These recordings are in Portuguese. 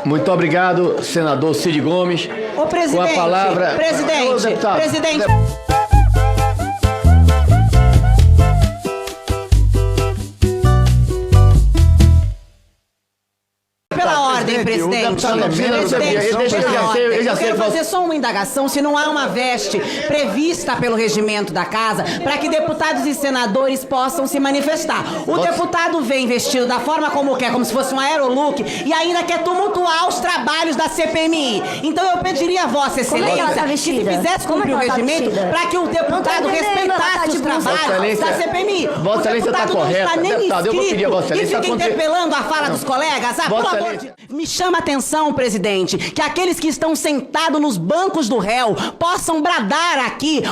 Muito obrigado, senador Cid Gomes. Ô, presidente, com a palavra... presidente. Pela ordem, presidente. Eu quero fazer só uma indagação se não há uma veste prevista pelo regimento da casa para que deputados e senadores possam se manifestar. O deputado vem vestido da forma como quer, como se fosse um aerolook, e ainda quer tumultuar os trabalhos da CPMI. Então eu pediria a Vossa Excelência que se fizesse cumprir o regimento para que o deputado respeitasse os trabalhos da CPMI. Vossa Excelência está correta. Deputado, eu vou pedir a Vossa Excelência... E fica interpelando a fala dos colegas. Me chama a atenção, presidente, que aqueles que estão sentados nos bancos do réu possam bradar aqui,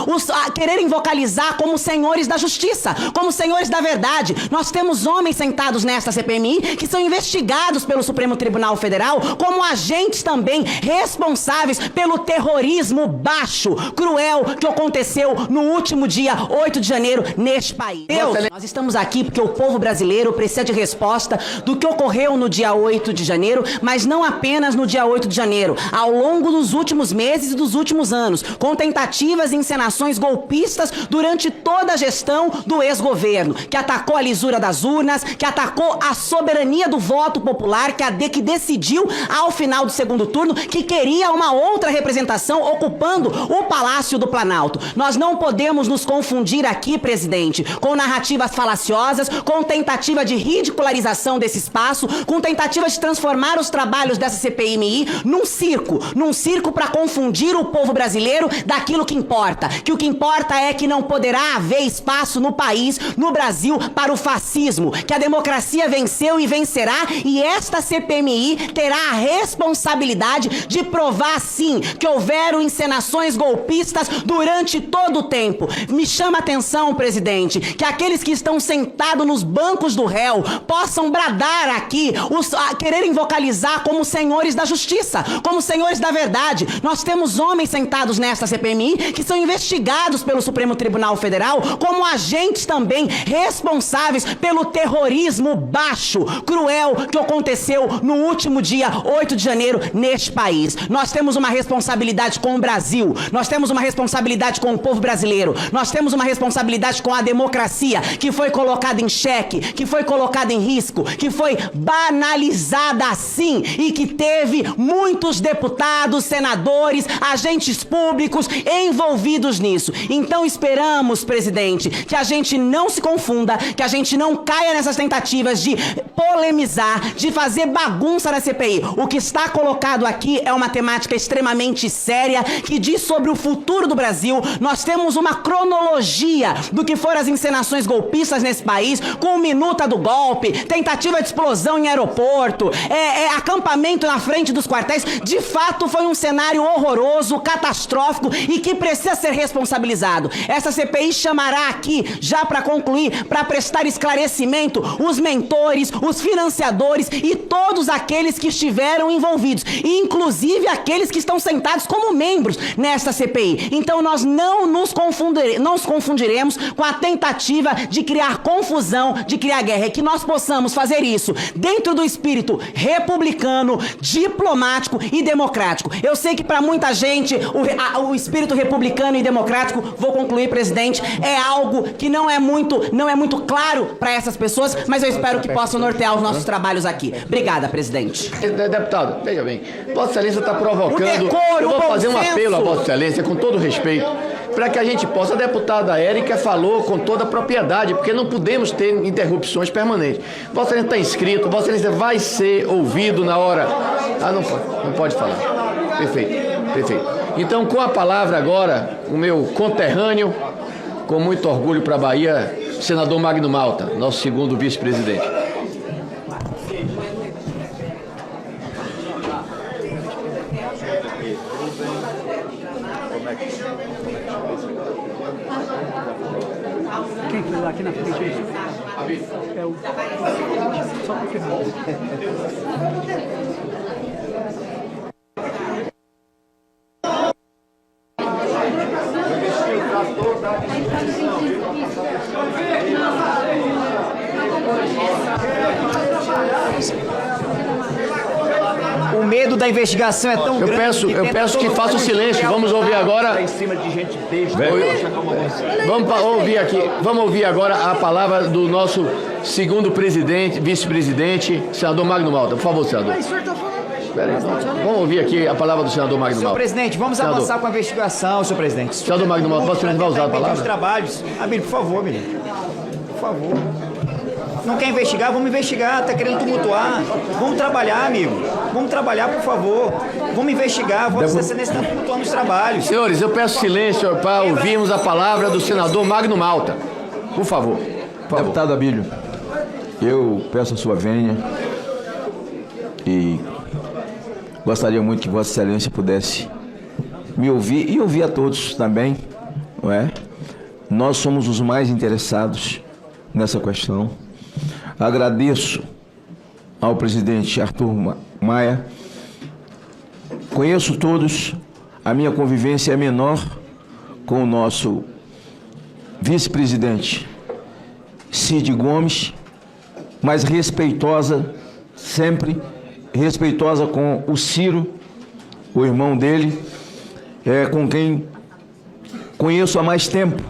quererem vocalizar como senhores da justiça, como senhores da verdade. Nós temos homens sentados nesta CPMI que são investigados pelo Supremo Tribunal Federal como agentes também responsáveis pelo terrorismo baixo, cruel, que aconteceu no último dia 8 de janeiro neste país. Nós estamos aqui porque o povo brasileiro precisa de resposta do que ocorreu no dia 8 de janeiro, mas não apenas no dia 8 de janeiro, ao longo dos últimos meses e dos últimos anos, com tentativas e encenações golpistas durante toda a gestão do ex-governo, que atacou a lisura das urnas, que atacou a soberania do voto popular, que decidiu, ao final do segundo turno, que queria uma outra representação ocupando o Palácio do Planalto. Nós não podemos nos confundir aqui, presidente, com narrativas falaciosas, com tentativa de ridicularização desse espaço, com tentativa de transformar os trabalhos dessa CPMI num circo para confundir o povo brasileiro daquilo que importa. Que o que importa é que não poderá haver espaço no país, no Brasil, para o fascismo. Que a democracia venceu e vencerá, e esta CPMI terá a responsabilidade de provar, sim, que houveram encenações golpistas durante todo o tempo. Me chama a atenção, presidente, que aqueles que estão sentados nos bancos do réu possam bradar aqui, quererem vocalizar como senhores da justiça, como senhores da verdade. Nós temos homens sentados nesta CPMI que são investigados pelo Supremo Tribunal Federal como agentes também responsáveis pelo terrorismo baixo, cruel, que aconteceu no último dia 8 de janeiro neste país. Nós temos uma responsabilidade com o Brasil, nós temos uma responsabilidade com o povo brasileiro, nós temos uma responsabilidade com a democracia que foi colocada em xeque, que foi colocada em risco, que foi banalizada assim e que teve muitos deputados, senadores, agentes públicos envolvidos nisso. Então esperamos, presidente, que a gente não se confunda, que a gente não caia nessas tentativas de polemizar, de fazer bagunça na CPI. O que está colocado aqui é uma temática extremamente séria que diz sobre o futuro do Brasil. Nós temos uma cronologia do que foram as encenações golpistas nesse país, com minuta do golpe, tentativa de explosão em aeroporto, acampamento na frente dos quartéis. De fato, foi um cenário horroroso, catastrófico e que precisa ser responsabilizado. Essa CPI chamará aqui, já para concluir, para prestar esclarecimento, os mentores, os financiadores e todos aqueles que estiveram envolvidos, inclusive aqueles que estão sentados como membros nesta CPI. Então nós não nos confundiremos com a tentativa de criar confusão, de criar guerra. É que nós possamos fazer isso dentro do espírito republicano, diplomático e democrático. Eu sei que para muita gente o espírito republicano e democrático, vou concluir, presidente, é algo que não é muito claro para essas pessoas, mas eu espero que possam nortear os nossos trabalhos aqui. Obrigada, presidente. Deputado, veja bem, Vossa Excelência está provocando... Eu vou fazer um apelo a Vossa Excelência, com todo respeito, para que a gente possa... A deputada Érica falou com toda a propriedade, porque não podemos ter interrupções permanentes. Vossa Excelência está inscrito, Vossa Excelência vai ser ouvido na hora... não pode falar. Perfeito. Então, com a palavra agora, o meu conterrâneo, com muito orgulho para a Bahia, senador Magno Malta, nosso segundo vice-presidente. Quem foi lá aqui na frente? É o... Só porque... medo da investigação é tão grande. Eu peço que faça o silêncio. Vamos ouvir agora. Vamos ouvir agora a palavra do nosso segundo presidente, vice-presidente, senador Magno Malta. Por favor, senador. Vamos ouvir aqui a palavra do senador Magno Malta. Senhor presidente, vamos avançar com a investigação, senhor presidente. Senador Magno Malta, Vossa Excelência vai usar a palavra? Os trabalhos. Abílio, por favor, menino. Por favor. Não quer investigar? Vamos investigar. Tá querendo tumultuar. Vamos trabalhar, amigo. Vamos trabalhar, por favor. Vamos investigar. Vossa Excelência está tumultuando os trabalhos. Senhores, eu peço silêncio para ouvirmos a palavra do senador Magno Malta. Por favor. Deputado Abílio, eu peço a sua vênia e gostaria muito que Vossa Excelência pudesse me ouvir e ouvir a todos também, não é? Nós somos os mais interessados nessa questão. Agradeço ao presidente Arthur Maia. Conheço todos, a minha convivência é menor com o nosso vice-presidente Cid Gomes, mas respeitosa, sempre respeitosa com o Ciro, o irmão dele, com quem conheço há mais tempo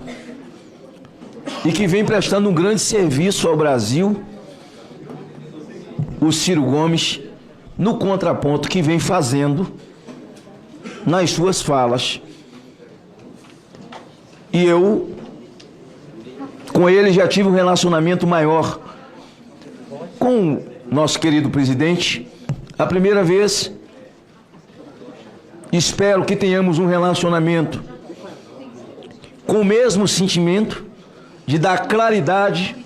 e que vem prestando um grande serviço ao Brasil, o Ciro Gomes, no contraponto que vem fazendo nas suas falas. E eu, com ele, já tive um relacionamento maior com o nosso querido presidente. A primeira vez, espero que tenhamos um relacionamento com o mesmo sentimento de dar claridade,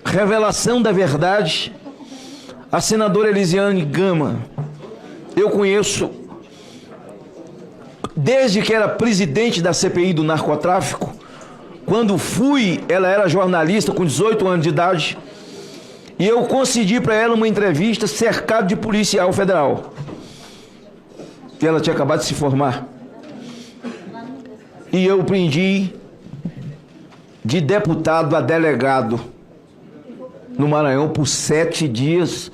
revelação da verdade. A senadora Elisiane Gama, eu conheço desde que era presidente da CPI do narcotráfico. Quando fui, ela era jornalista com 18 anos de idade, e eu concedi para ela uma entrevista cercado de policial federal. E ela tinha acabado de se formar. E eu prendi de deputado a delegado no Maranhão por 7 dias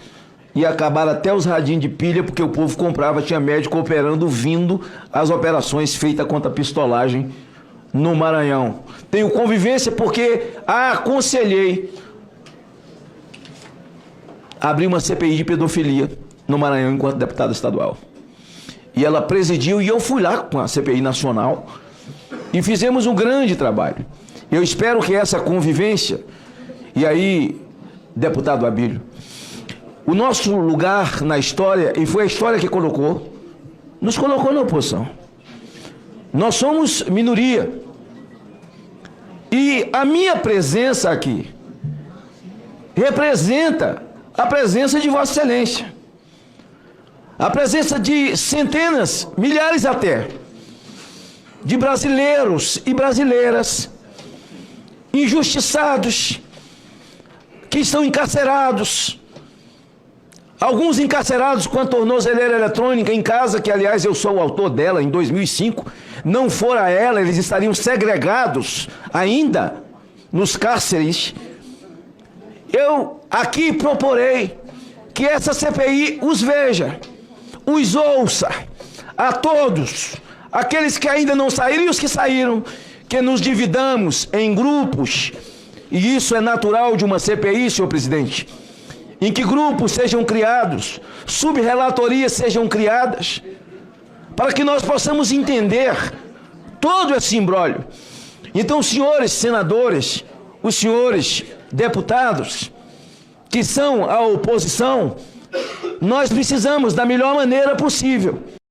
e acabaram até os radinhos de pilha, porque o povo comprava, tinha médico operando, vindo as operações feitas contra a pistolagem no Maranhão. Tenho convivência porque aconselhei abrir uma CPI de pedofilia no Maranhão enquanto deputado estadual. E ela presidiu e eu fui lá com a CPI nacional e fizemos um grande trabalho. Eu espero que essa convivência, e aí, deputado Abílio, o nosso lugar na história, e foi a história que nos colocou na oposição. Nós somos minoria. E a minha presença aqui representa a presença de Vossa Excelência. A presença de centenas, milhares até, de brasileiros e brasileiras injustiçados, que estão encarcerados. Alguns encarcerados com a tornozeleira eletrônica em casa, que aliás eu sou o autor dela em 2005. Não fora ela, eles estariam segregados ainda nos cárceres. Eu aqui proporei que essa CPI os veja, os ouça, a todos, aqueles que ainda não saíram e os que saíram, que nos dividamos em grupos, e isso é natural de uma CPI, senhor presidente, em que grupos sejam criados, subrelatorias sejam criadas, para que nós possamos entender todo esse imbróglio. Então, senhores senadores, os senhores deputados, que são a oposição, nós precisamos, da melhor maneira possível,